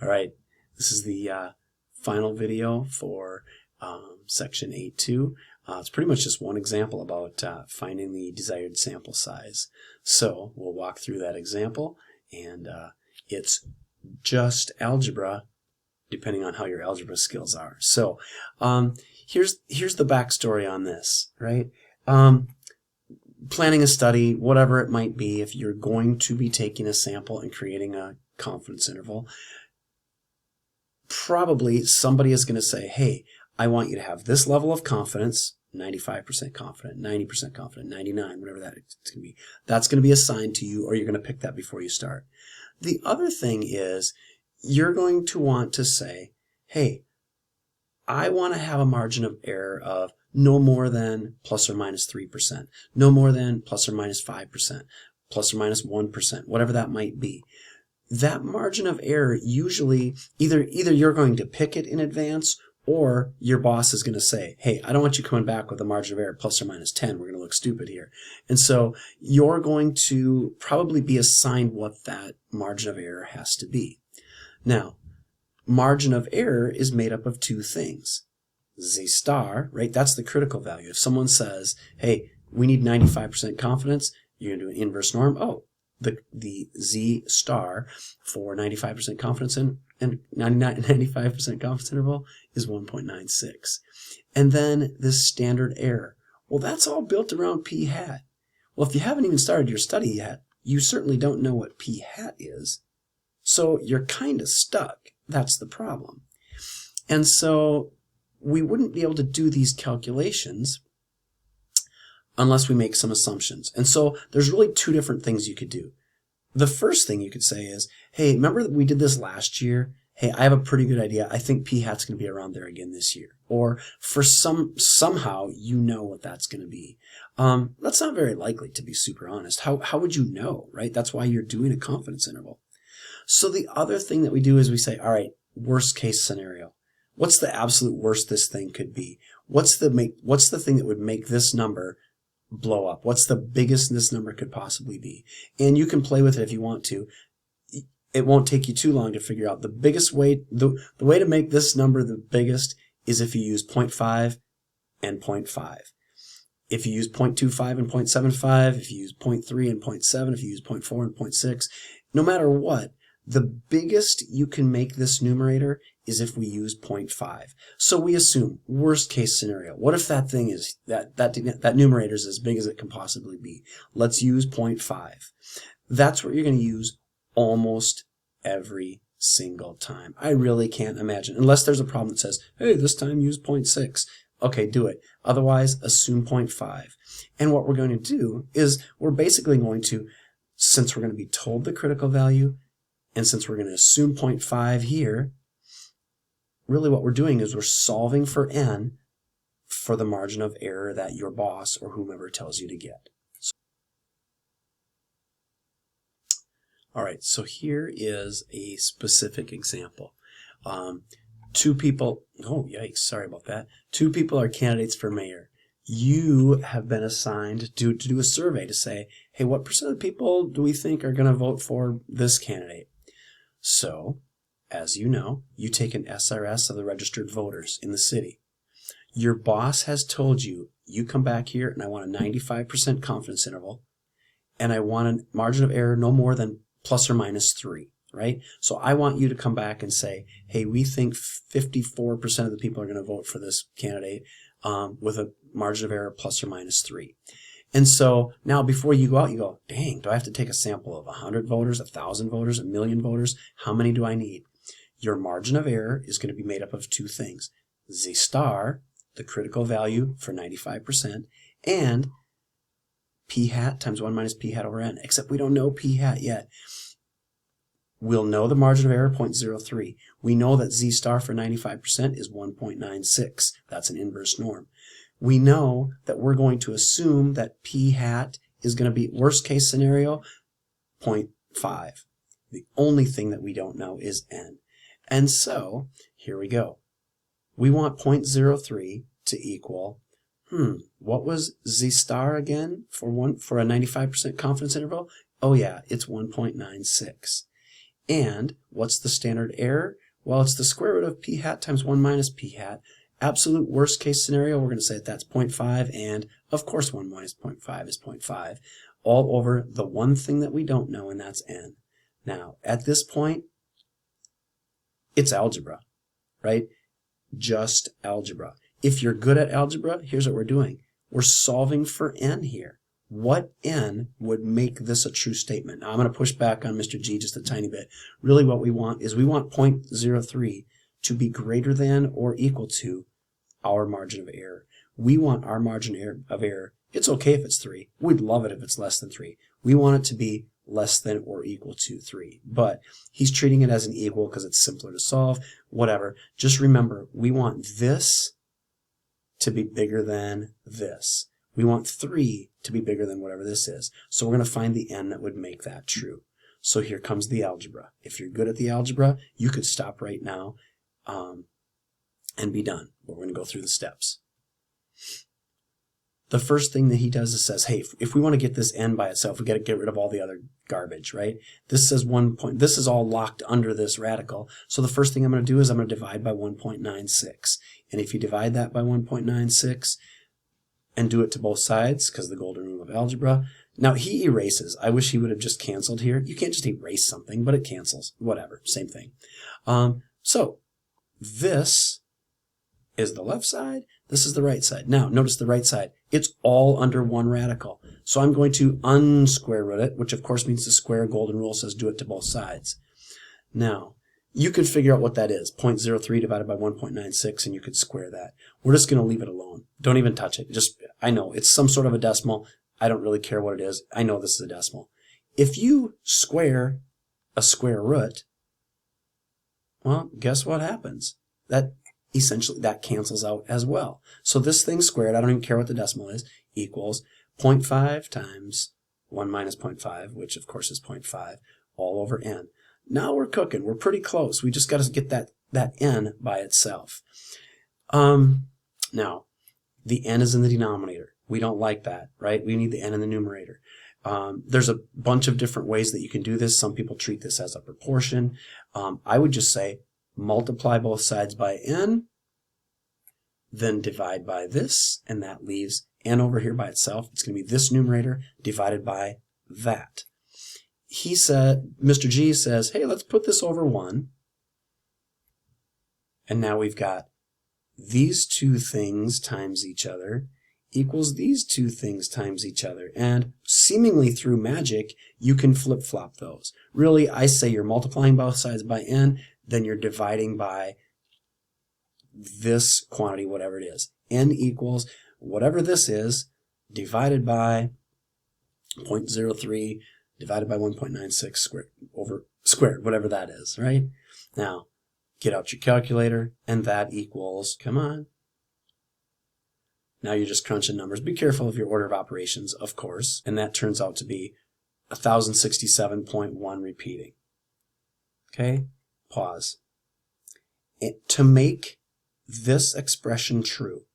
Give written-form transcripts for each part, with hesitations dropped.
All right, this is the final video for section 8.2. It's pretty much just one example about finding the desired sample size. So we'll walk through that example, and it's just algebra, depending on how your algebra skills are. So here's the backstory on this, right? Planning a study, whatever it might be, if you're going to be taking a sample and creating a confidence interval, probably somebody is going to say, hey, I want you to have this level of confidence, 95% confident, 90% confident, 99, whatever that it's going to be. That's going to be assigned to you, or you're going to pick that before you start. The other thing is you're going to want to say, hey, I want to have a margin of error of no more than plus or minus 3%, no more than plus or minus 5%, plus or minus 1%, whatever that might be. That margin of error usually either you're going to pick it in advance, or your boss is going to say, hey, I don't want you coming back with a margin of error plus or minus 10. We're going to look stupid here. And so you're going to probably be assigned what that margin of error has to be. Now, margin of error is made up of two things. Z star, right? That's the critical value. If someone says, hey, we need 95% confidence, you're going to do an inverse norm. Oh, the Z star for 95% confidence and 95% confidence interval is 1.96. And then this standard error. Well, that's all built around p hat. Well, if you haven't even started your study yet, you certainly don't know what p hat is. So you're kind of stuck. That's the problem. And so we wouldn't be able to do these calculations unless we make some assumptions. And so there's really two different things you could do. The first thing you could say is, hey, remember that we did this last year? Hey, I have a pretty good idea. I think p hat's going to be around there again this year. Or for somehow you know what that's going to be. That's not very likely, to be super honest. How would you know, right? That's why you're doing a confidence interval. So the other thing that we do is we say, all right, worst case scenario. What's the absolute worst this thing could be? What's the thing that would make this number blow up? What's the biggest this number could possibly be? And you can play with it if you want to. It won't take you too long to figure out the biggest way. The way to make this number the biggest is if you use 0.5 and 0.5. If you use 0.25 and 0.75, if you use 0.3 and 0.7, if you use 0.4 and 0.6, no matter what, the biggest you can make this numerator is if we use 0.5. So we assume worst case scenario. What if that thing is that numerator is as big as it can possibly be? Let's use 0.5. That's what you're going to use almost every single time. I really can't imagine, unless there's a problem that says, hey, this time use 0.6. Okay, do it. Otherwise, assume 0.5. And what we're going to do is we're basically going to, since we're going to be told the critical value, and since we're going to assume 0.5 here, really what we're doing is we're solving for n for the margin of error that your boss or whomever tells you to get. All right, so here is a specific example. Two people, oh yikes, sorry about that. Two people are candidates for mayor. You have been assigned to do a survey to say, hey, what percent of people do we think are going to vote for this candidate? So, as you know, you take an SRS of the registered voters in the city. Your boss has told you, you come back here and I want a 95% confidence interval, and I want a margin of error no more than plus or minus 3, right? So I want you to come back and say, hey, we think 54% of the people are going to vote for this candidate with a margin of error plus or minus 3. And so now before you go out, you go, dang, do I have to take a sample of 100 voters, 1,000 voters, 1,000,000 voters? How many do I need? Your margin of error is going to be made up of two things. Z star, the critical value for 95%, and p hat times 1 minus p hat over n, except we don't know p hat yet. We'll know the margin of error, 0.03. We know that z star for 95% is 1.96. That's an inverse norm. We know that we're going to assume that p hat is going to be, worst case scenario, 0.5. The only thing that we don't know is n. And so, here we go. We want 0.03 to equal, what was z star again for a 95% confidence interval? Oh yeah, it's 1.96. And what's the standard error? Well, it's the square root of p hat times 1 minus p hat. Absolute worst case scenario, we're going to say that that's 0.5, and of course 1 minus 0.5 is 0.5, all over the one thing that we don't know, and that's n. Now, at this point, it's algebra, right? Just algebra. If you're good at algebra, here's what we're doing. We're solving for n here. What n would make this a true statement? Now, I'm going to push back on Mr. G just a tiny bit. Really what we want is we want 0.03 to be greater than or equal to our margin of error. We want our margin of error. It's okay if it's 3. We'd love it if it's less than 3. We want it to be less than or equal to 3. But he's treating it as an equal because it's simpler to solve, whatever. Just remember, we want this to be bigger than this. We want 3 to be bigger than whatever this is. So we're going to find the n that would make that true. So here comes the algebra. If you're good at the algebra, you could stop right now and be done. We're going to go through the steps. The first thing that he does is says, hey, if we want to get this n by itself, we got to get rid of all the other garbage, right? This says 1 point. This is all locked under this radical. So the first thing I'm going to do is I'm going to divide by 1.96. And if you divide that by 1.96 and do it to both sides, because the golden rule of algebra. Now he erases. I wish he would have just canceled here. You can't just erase something, but it cancels. Whatever, same thing. So this is the left side. This is the right side. Now, notice the right side. It's all under one radical. So I'm going to unsquare root it, which of course means the square golden rule says do it to both sides. Now, you could figure out what that is. 0.03 divided by 1.96, and you could square that. We're just going to leave it alone. Don't even touch it. I know, it's some sort of a decimal. I don't really care what it is. I know this is a decimal. If you square a square root, well, guess what happens? Essentially, that cancels out as well. So this thing squared, I don't even care what the decimal is, equals 0.5 times 1 minus 0.5, which of course is 0.5, all over n. Now we're cooking. We're pretty close. We just got to get that n by itself. Now, the n is in the denominator. We don't like that, right? We need the n in the numerator. There's a bunch of different ways that you can do this. Some people treat this as a proportion. I would just say, multiply both sides by n, then divide by this, and that leaves n over here by itself. It's going to be this numerator divided by that. He said, Mr. G says, hey, let's put this over 1. And now we've got these two things times each other equals these two things times each other. And seemingly through magic, you can flip-flop those. Really, I say you're multiplying both sides by n, then you're dividing by this quantity, whatever it is. N equals whatever this is, divided by 0.03, divided by 1.96 squared, whatever that is, right? Now, get out your calculator, and that equals, come on. Now you're just crunching numbers. Be careful of your order of operations, of course, and that turns out to be 1067.1 repeating. Okay? Pause. To make this expression true,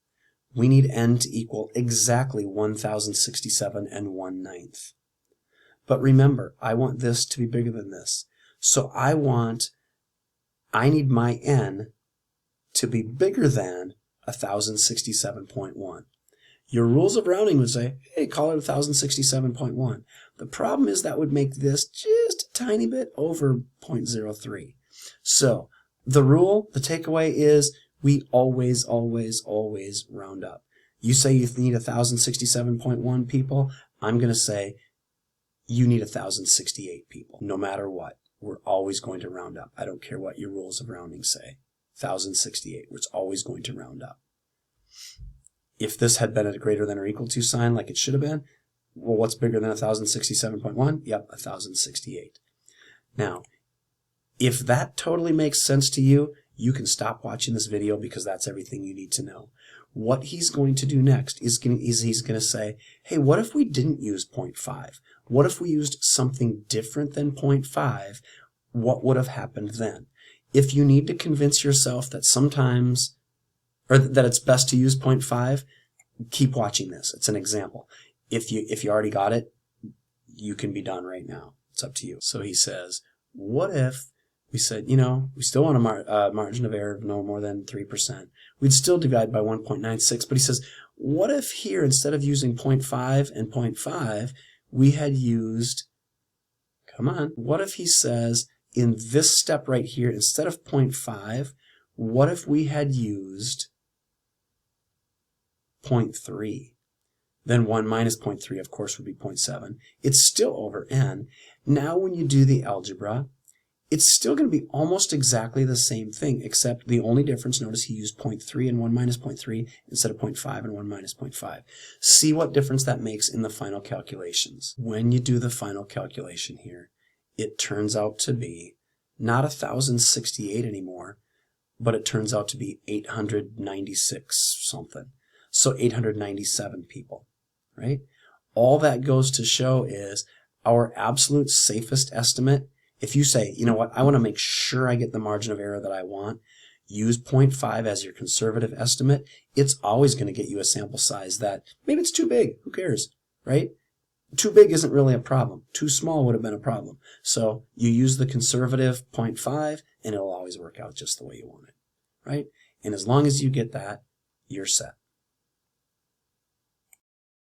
we need n to equal exactly 1067 and 1/9. But remember, I want this to be bigger than this. So I need my n to be bigger than 1067.1. Your rules of rounding would say, hey, call it 1067.1. The problem is that would make this just a tiny bit over 0.03. So the takeaway is we always, always, always round up. You say you need 1067.1 people. I'm going to say you need 1068 people. No matter what, we're always going to round up. I don't care what your rules of rounding say. 1068, it's always going to round up. If this had been a greater than or equal to sign like it should have been, well, what's bigger than 1067.1? Yep, 1068. Now, if that totally makes sense to you, you can stop watching this video because that's everything you need to know. What he's going to do next is he's going to say, hey, what if we didn't use 0.5? What if we used something different than 0.5? What would have happened then? If you need to convince yourself that sometimes, or that it's best to use 0.5, keep watching this. It's an example. If you already got it, you can be done right now. It's up to you. So he says, what if we said, we still want a margin of error of no more than 3%. We'd still divide by 1.96, but he says, what if here, instead of using 0.5 and 0.5, we had used, what if he says, in this step right here, instead of 0.5, what if we had used 0.3? Then 1 minus 0.3, of course, would be 0.7. It's still over n. Now when you do the algebra, it's still going to be almost exactly the same thing, except the only difference, notice he used 0.3 and 1 minus 0.3 instead of 0.5 and 1 minus 0.5. See what difference that makes in the final calculations. When you do the final calculation here, it turns out to be not 1,068 anymore, but it turns out to be 896 something. So 897 people, right? All that goes to show is our absolute safest estimate. If you say, you know what, I want to make sure I get the margin of error that I want, use 0.5 as your conservative estimate. It's always going to get you a sample size that maybe it's too big. Who cares, right? Too big isn't really a problem. Too small would have been a problem. So you use the conservative 0.5 and it'll always work out just the way you want it, right? And as long as you get that, you're set.